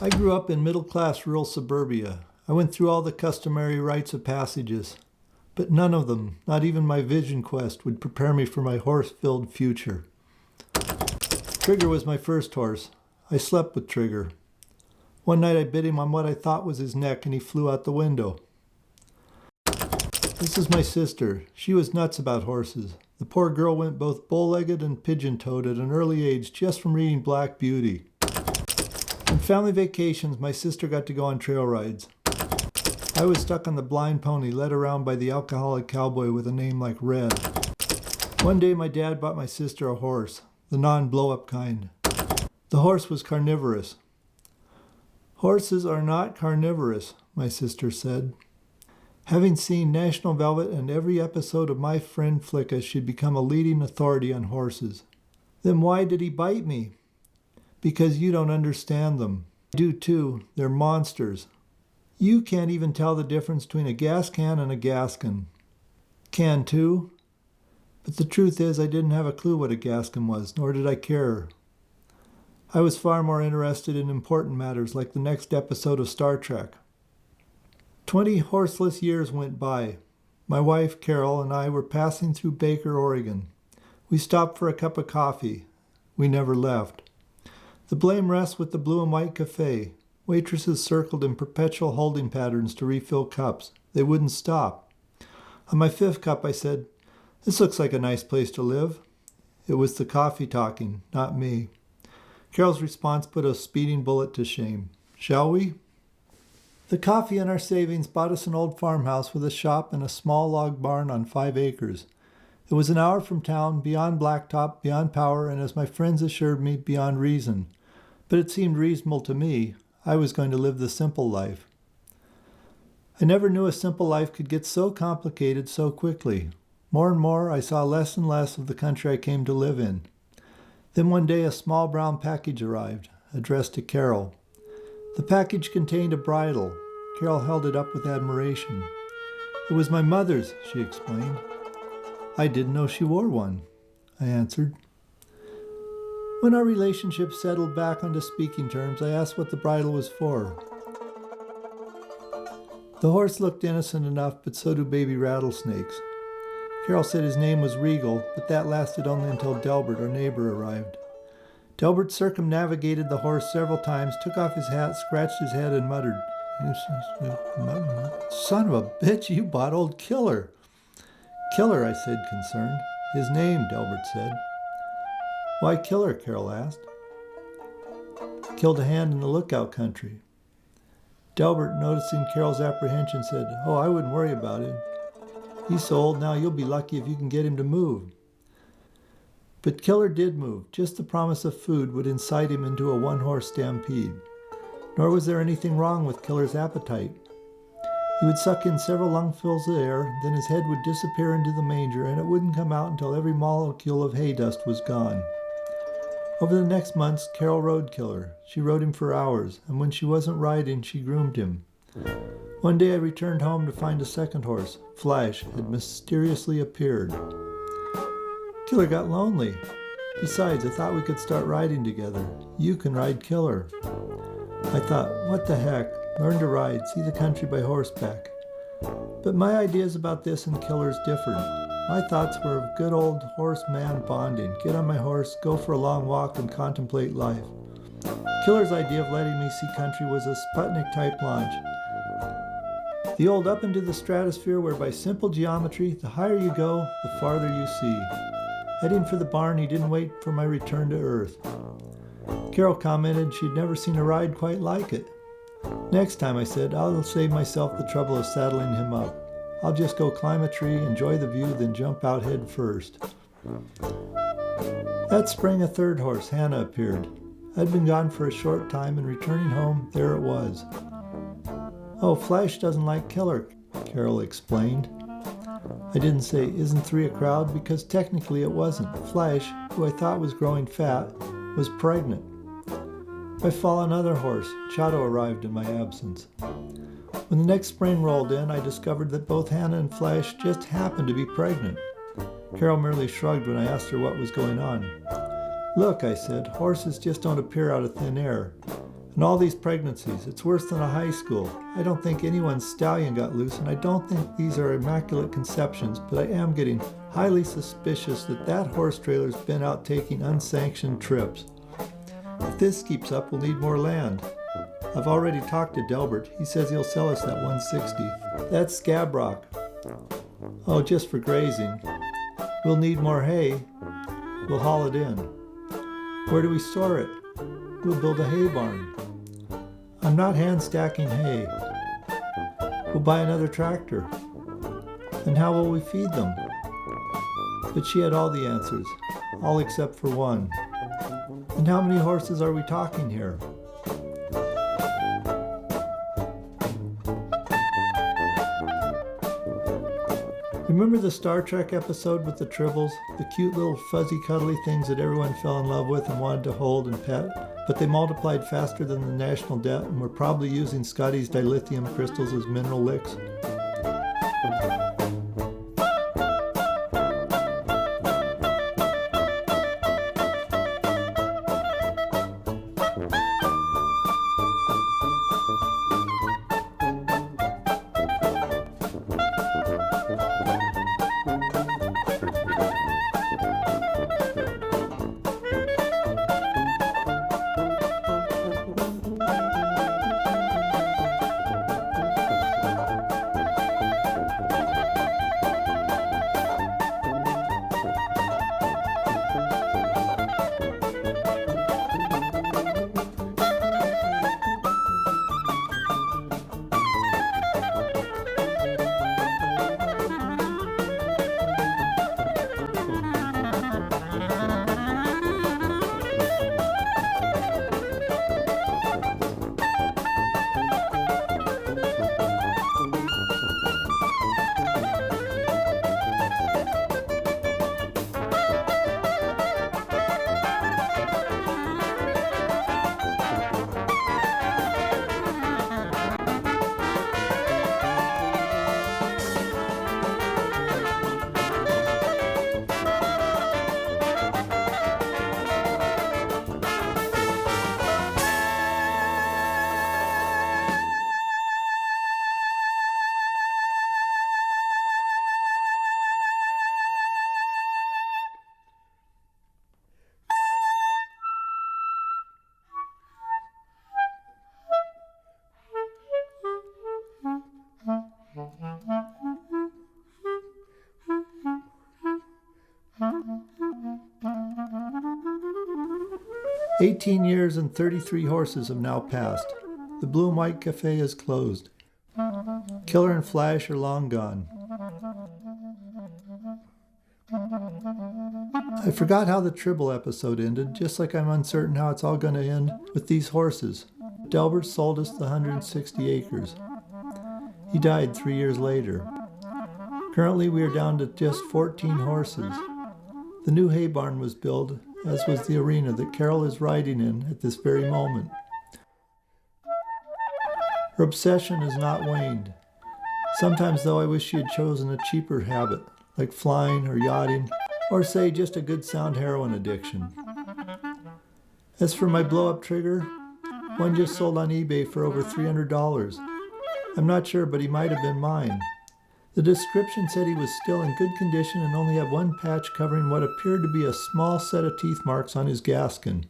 I grew up in middle-class rural suburbia. I went through all the customary rites of passages, but none of them, not even my vision quest, would prepare me for my horse-filled future. Trigger was my first horse. I slept with Trigger. One night I bit him on what I thought was his neck and he flew out the window. This is my sister. She was nuts about horses. The poor girl went both bow-legged and pigeon-toed at an early age just from reading Black Beauty. On family vacations, my sister got to go on trail rides. I was stuck on the blind pony led around by the alcoholic cowboy with a name like Red. One day my dad bought my sister a horse, the non-blow-up kind. The horse was carnivorous. Horses are not carnivorous, my sister said. Having seen National Velvet and every episode of My Friend Flicka, she'd become a leading authority on horses. Then why did he bite me? Because you don't understand them. I do too. They're monsters. You can't even tell the difference between a gas can and a gaskin. Can too. But the truth is I didn't have a clue what a gaskin was, nor did I care. I was far more interested in important matters like the next episode of Star Trek. 20 horseless years went by. My wife, Carol, and I were passing through Baker, Oregon. We stopped for a cup of coffee. We never left. The blame rests with the Blue and White Cafe. Waitresses circled in perpetual holding patterns to refill cups. They wouldn't stop. On my 5th cup, I said, "This looks like a nice place to live." It was the coffee talking, not me. Carol's response put a speeding bullet to shame. Shall we? The coffee and our savings bought us an old farmhouse with a shop and a small log barn on 5 acres. It was an hour from town, beyond blacktop, beyond power, and as my friends assured me, beyond reason. But it seemed reasonable to me. I was going to live the simple life. I never knew a simple life could get so complicated so quickly. More and more, I saw less and less of the country I came to live in. Then one day a small brown package arrived, addressed to Carol. The package contained a bridle. Carol held it up with admiration. It was my mother's, she explained. I didn't know she wore one, I answered. When our relationship settled back onto speaking terms, I asked what the bridle was for. The horse looked innocent enough, but so do baby rattlesnakes. Carol said his name was Regal, but that lasted only until Delbert, our neighbor, arrived. Delbert circumnavigated the horse several times, took off his hat, scratched his head, and muttered, "Son of a bitch, you bought old Killer." "Killer," I said, concerned. "His name," Delbert said. "Why Killer?" Carol asked. "Killed a hand in the lookout country." Delbert, noticing Carol's apprehension, said, "Oh, I wouldn't worry about him. He's so old now you'll be lucky if you can get him to move." But Killer did move. Just the promise of food would incite him into a one-horse stampede. Nor was there anything wrong with Killer's appetite. He would suck in several lungfuls of air, then his head would disappear into the manger, and it wouldn't come out until every molecule of hay dust was gone. Over the next months, Carol rode Killer. She rode him for hours, and when she wasn't riding, she groomed him. One day I returned home to find a second horse, Flash, had mysteriously appeared. Killer got lonely. Besides, I thought we could start riding together. You can ride Killer. I thought, what the heck? Learn to ride, see the country by horseback. But my ideas about this and Killer's differed. My thoughts were of good old horse-man bonding. Get on my horse, go for a long walk, and contemplate life. Killer's idea of letting me see country was a Sputnik-type launch. The old up into the stratosphere where by simple geometry, the higher you go, the farther you see. Heading for the barn, he didn't wait for my return to earth. Carol commented she'd never seen a ride quite like it. Next time, I said, I'll save myself the trouble of saddling him up. I'll just go climb a tree, enjoy the view, then jump out head first. That spring, a third horse, Hannah, appeared. I'd been gone for a short time, and returning home, there it was. "Oh, Flash doesn't like Killer," Carol explained. I didn't say, "Isn't 3 a crowd?" because technically it wasn't. Flash, who I thought was growing fat, was pregnant. By fall, another horse, Chato, arrived in my absence. When the next spring rolled in, I discovered that both Hannah and Flash just happened to be pregnant. Carol merely shrugged when I asked her what was going on. "Look," I said, "horses just don't appear out of thin air. And all these pregnancies, it's worse than a high school. I don't think anyone's stallion got loose, and I don't think these are immaculate conceptions, but I am getting highly suspicious that that horse trailer's been out taking unsanctioned trips. If this keeps up, we'll need more land. I've already talked to Delbert. He says he'll sell us that 160. That's scab rock. Oh, just for grazing. We'll need more hay. We'll haul it in. Where do we store it? We'll build a hay barn. I'm not hand stacking hay. We'll buy another tractor. And how will we feed them? But she had all the answers, all except for one. And how many horses are we talking here? Remember the Star Trek episode with the Tribbles? The cute little fuzzy cuddly things that everyone fell in love with and wanted to hold and pet? But they multiplied faster than the national debt and were probably using Scotty's dilithium crystals as mineral licks. "18 years and 33 horses have now passed. The Blue and White Cafe is closed. Killer and Flash are long gone. I forgot how the Tribble episode ended, just like I'm uncertain how it's all going to end with these horses. Delbert sold us the 160 acres. He died 3 years later. Currently we are down to just 14 horses. The new hay barn was built, as was the arena that Carol is riding in at this very moment. Her obsession has not waned. Sometimes, though, I wish she had chosen a cheaper habit, like flying or yachting, or say just a good sound heroin addiction. As for my blow-up trigger, one just sold on eBay for over $300. I'm not sure, but he might have been mine. The description said he was still in good condition and only had one patch covering what appeared to be a small set of teeth marks on his gaskin.